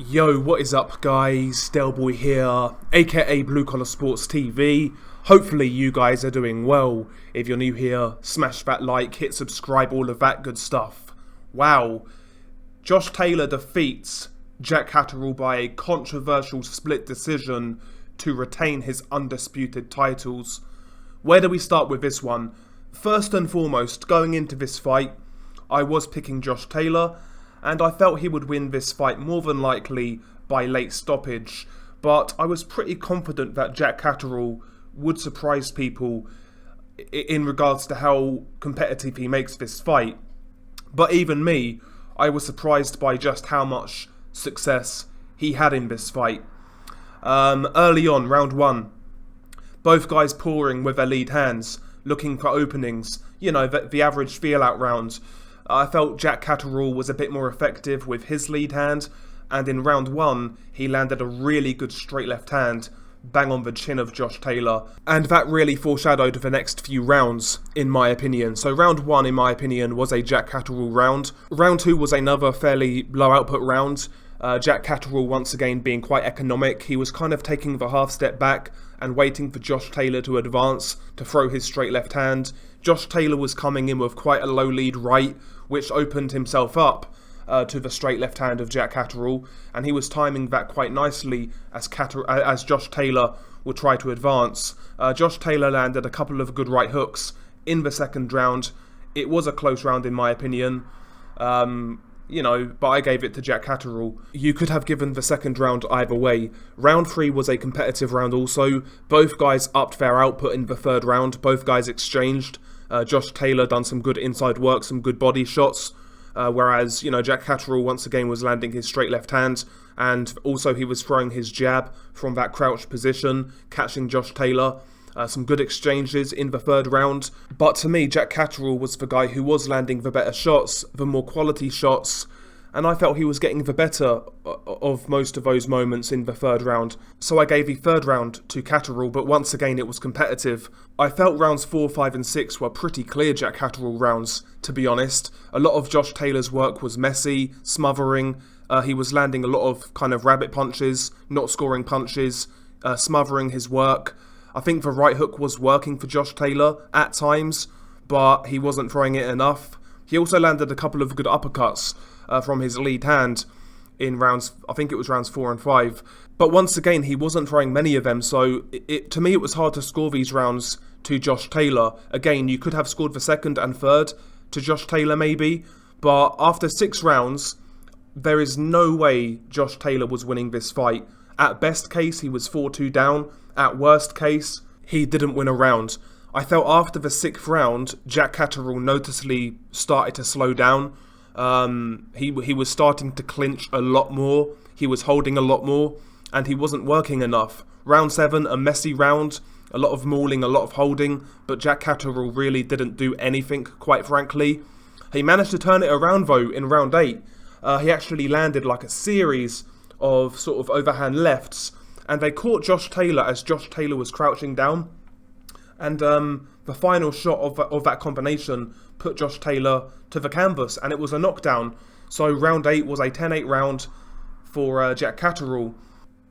Yo, what is up guys, Delboy here, aka Blue Collar Sports TV. Hopefully you guys are doing well. If you're new here, smash that like, hit subscribe, all of that good stuff. Wow, Josh Taylor defeats Jack Catterall by a controversial split decision to retain his undisputed titles. Where do we start with this one? First and foremost, going into this fight, I was picking Josh Taylor, and I felt he would win this fight more than likely by late stoppage, but I was pretty confident that Jack Catterall would surprise people in regards to how competitive he makes this fight. But even me, I was surprised by just how much success he had in this fight. Early on, round one, both guys pouring with their lead hands, looking for openings, the average feel-out round. I felt Jack Catterall was a bit more effective with his lead hand, and in round one, he landed a really good straight left hand, bang on the chin of Josh Taylor, and that really foreshadowed the next few rounds, in my opinion. So round one, in my opinion, was a Jack Catterall round. Round two was another fairly low output round. Jack Catterall once again being quite economic. He was kind of taking the half step back and waiting for Josh Taylor to advance to throw his straight left hand. Josh Taylor was coming in with quite a low lead right, which opened himself up to the straight left hand of Jack Catterall, and he was timing that quite nicely as Josh Taylor would try to advance. Josh Taylor landed a couple of good right hooks in the second round. It was a close round in my opinion, but I gave it to Jack Catterall. You could have given the second round either way. Round three was a competitive round also. Both guys upped their output in the third round. Both guys exchanged. Josh Taylor done some good inside work, some good body shots, whereas, Jack Catterall once again was landing his straight left hand, and also he was throwing his jab from that crouched position, catching Josh Taylor. Some good exchanges in the third round, but to me, Jack Catterall was the guy who was landing the better shots, the more quality shots, and I felt he was getting the better of most of those moments in the third round. So I gave the third round to Catterall, but once again it was competitive. I felt rounds 4, 5 and 6 were pretty clear Jack Catterall rounds, to be honest. A lot of Josh Taylor's work was messy, smothering. He was landing a lot of kind of rabbit punches, not scoring punches, smothering his work. I think the right hook was working for Josh Taylor at times, but he wasn't throwing it enough. He also landed a couple of good uppercuts from his lead hand in rounds, I think it was rounds 4 and 5. But once again, he wasn't throwing many of them, so to me it was hard to score these rounds to Josh Taylor. Again, you could have scored the second and third to Josh Taylor maybe, but after 6 rounds, there is no way Josh Taylor was winning this fight. At best case, he was 4-2 down. At worst case, he didn't win a round. I felt after the 6th round, Jack Catterall noticeably started to slow down. He was starting to clinch a lot more. He was holding a lot more, and he wasn't working enough. Round 7, a messy round, a lot of mauling, a lot of holding, but Jack Catterall really didn't do anything, quite frankly. He managed to turn it around though in round 8. He actually landed like a series of sort of overhand lefts, and they caught Josh Taylor as Josh Taylor was crouching down. And the final shot of that combination put Josh Taylor to the canvas, and it was a knockdown. So round 8 was a 10-8 round for Jack Catterall.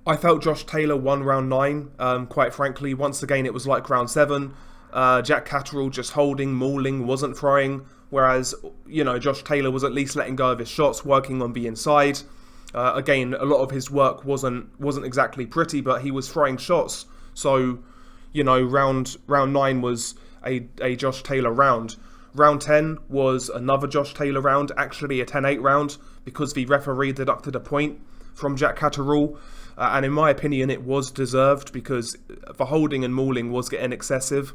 I felt Josh Taylor won round 9, quite frankly. Once again, it was like round 7. Jack Catterall just holding, mauling, wasn't throwing, whereas, Josh Taylor was at least letting go of his shots, working on the inside. Again, a lot of his work wasn't exactly pretty, but he was throwing shots. So, round 9 was a Josh Taylor round. Round 10 was another Josh Taylor round, actually a 10-8 round, because the referee deducted a point from Jack Catterall. And in my opinion, it was deserved because the holding and mauling was getting excessive.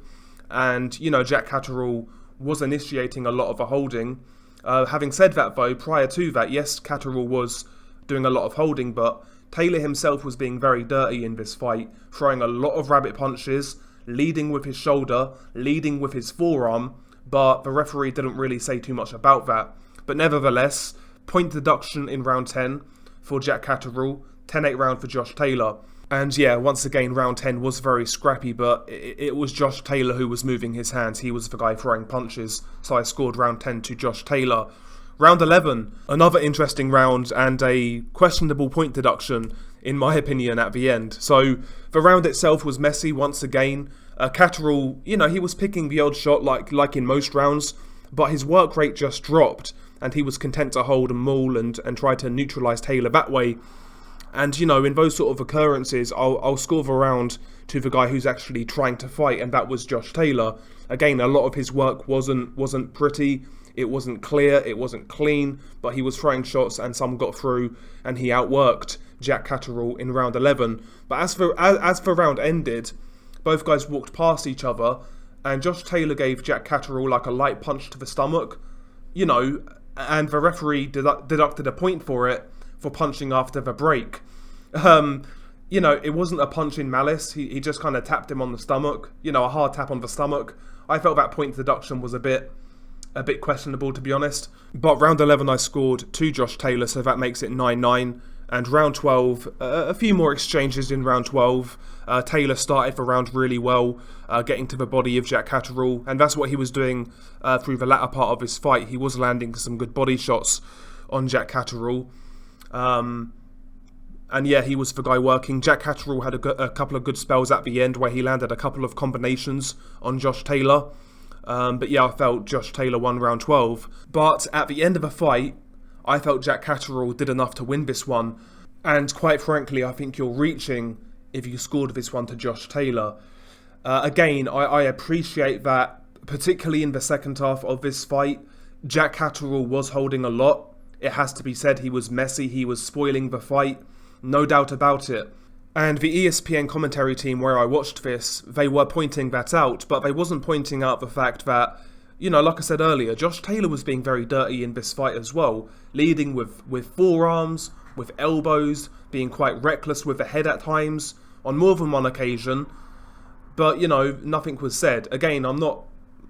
And, Jack Catterall was initiating a lot of the holding. Having said that, though, prior to that, yes, Catterall was doing a lot of holding, but Taylor himself was being very dirty in this fight, throwing a lot of rabbit punches, leading with his shoulder, leading with his forearm, but the referee didn't really say too much about that. But nevertheless, point deduction in round 10 for Jack Catterall, 10-8 round for Josh Taylor. And yeah, once again, round 10 was very scrappy, but it was Josh Taylor who was moving his hands. He was the guy throwing punches, so I scored round 10 to Josh Taylor. Round 11, another interesting round and a questionable point deduction, in my opinion, at the end. So the round itself was messy once again. Catterall, he was picking the odd shot like in most rounds, but his work rate just dropped, and he was content to hold and maul and try to neutralise Taylor that way. And, in those sort of occurrences, I'll score the round to the guy who's actually trying to fight, and that was Josh Taylor. Again, a lot of his work wasn't pretty, it wasn't clear, it wasn't clean, but he was throwing shots and some got through, and he outworked Jack Catterall in round 11. But as the round ended, both guys walked past each other, and Josh Taylor gave Jack Catterall like a light punch to the stomach, and the referee deducted a point for it for punching after the break. It wasn't a punch in malice. He just kind of tapped him on the stomach, a hard tap on the stomach. I felt that point deduction was a bit questionable, to be honest. But round 11 I scored to Josh Taylor, so that makes it 9-9. And round 12, a few more exchanges in round 12. Taylor started the round really well, getting to the body of Jack Catterall, and that's what he was doing through the latter part of his fight. He was landing some good body shots on Jack Catterall. And yeah, he was the guy working. Jack Catterall had a couple of good spells at the end where he landed a couple of combinations on Josh Taylor. But yeah, I felt Josh Taylor won round 12. But at the end of the fight, I felt Jack Catterall did enough to win this one. And quite frankly, I think you're reaching if you scored this one to Josh Taylor. Again, I appreciate that, particularly in the second half of this fight, Jack Catterall was holding a lot. It has to be said, he was messy, he was spoiling the fight. No doubt about it. And the ESPN commentary team where I watched this, they were pointing that out, but they wasn't pointing out the fact that, like I said earlier, Josh Taylor was being very dirty in this fight as well, leading with forearms, with elbows, being quite reckless with the head at times, on more than one occasion. But, nothing was said. Again, I'm not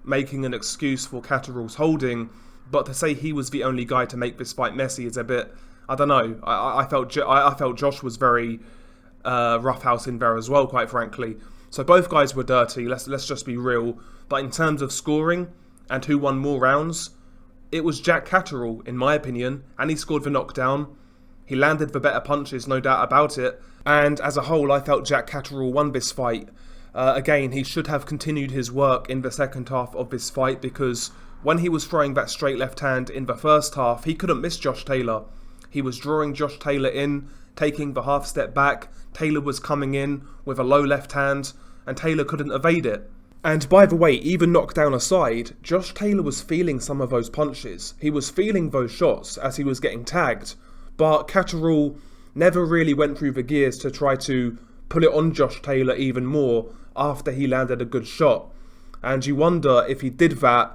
making an excuse for Catterall's holding, but to say he was the only guy to make this fight messy is a bit... I don't know. I felt Josh was very roughhouse in there as well, quite frankly. So both guys were dirty. Let's just be real. But in terms of scoring and who won more rounds, it was Jack Catterall, in my opinion, and he scored the knockdown. He landed the better punches, no doubt about it. And as a whole, I felt Jack Catterall won this fight. Again, he should have continued his work in the second half of this fight, because when he was throwing that straight left hand in the first half, he couldn't miss Josh Taylor. He was drawing Josh Taylor in, taking the half step back. Taylor was coming in with a low left hand, and Taylor couldn't evade it. And by the way, even knockdown aside, Josh Taylor was feeling some of those punches. He was feeling those shots as he was getting tagged. But Catterall never really went through the gears to try to put it on Josh Taylor even more after he landed a good shot. And you wonder, if he did that,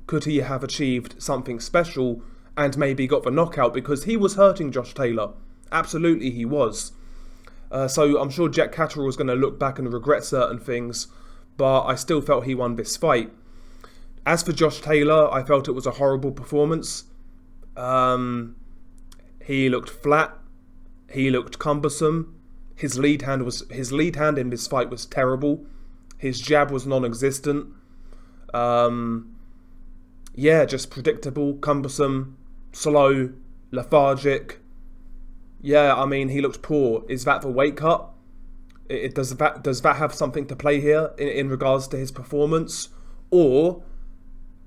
could he have achieved something special and maybe got the knockout, because he was hurting Josh Taylor. Absolutely he was. So I'm sure Jack Catterall was going to look back and regret certain things, but I still felt he won this fight. As for Josh Taylor, I felt it was a horrible performance. He looked flat. He looked cumbersome. His lead hand in this fight was terrible. His jab was non-existent. Just predictable, cumbersome, slow, lethargic. Yeah, I mean, he looked poor. Is that the weight cut? Does that have something to play here in regards to his performance? Or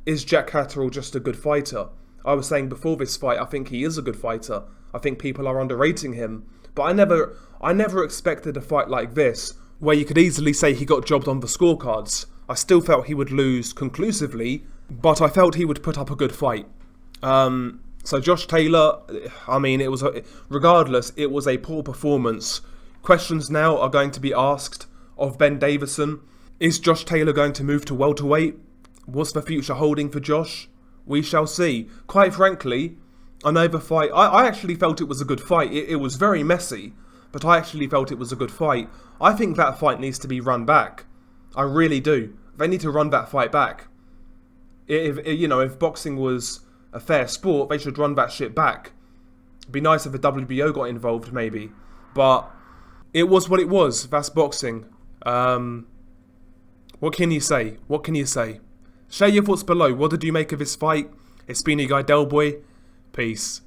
is Jack Catterall just a good fighter? I was saying before this fight, I think he is a good fighter. I think people are underrating him. But I never expected a fight like this, where you could easily say he got jobbed on the scorecards. I still felt he would lose conclusively, but I felt he would put up a good fight. So Josh Taylor, I mean, regardless, it was a poor performance. Questions now are going to be asked of Ben Davison. Is Josh Taylor going to move to welterweight? What's the future holding for Josh? We shall see. Quite frankly, I know the fight, I actually felt it was a good fight. It was very messy, but I actually felt it was a good fight. I think that fight needs to be run back. I really do. They need to run that fight back. If boxing was a fair sport, they should run that shit back. It'd be nice if the WBO got involved, maybe. But it was what it was. That's boxing. What can you say? Share your thoughts below. What did you make of this fight? It's been your guy Delboy. Peace.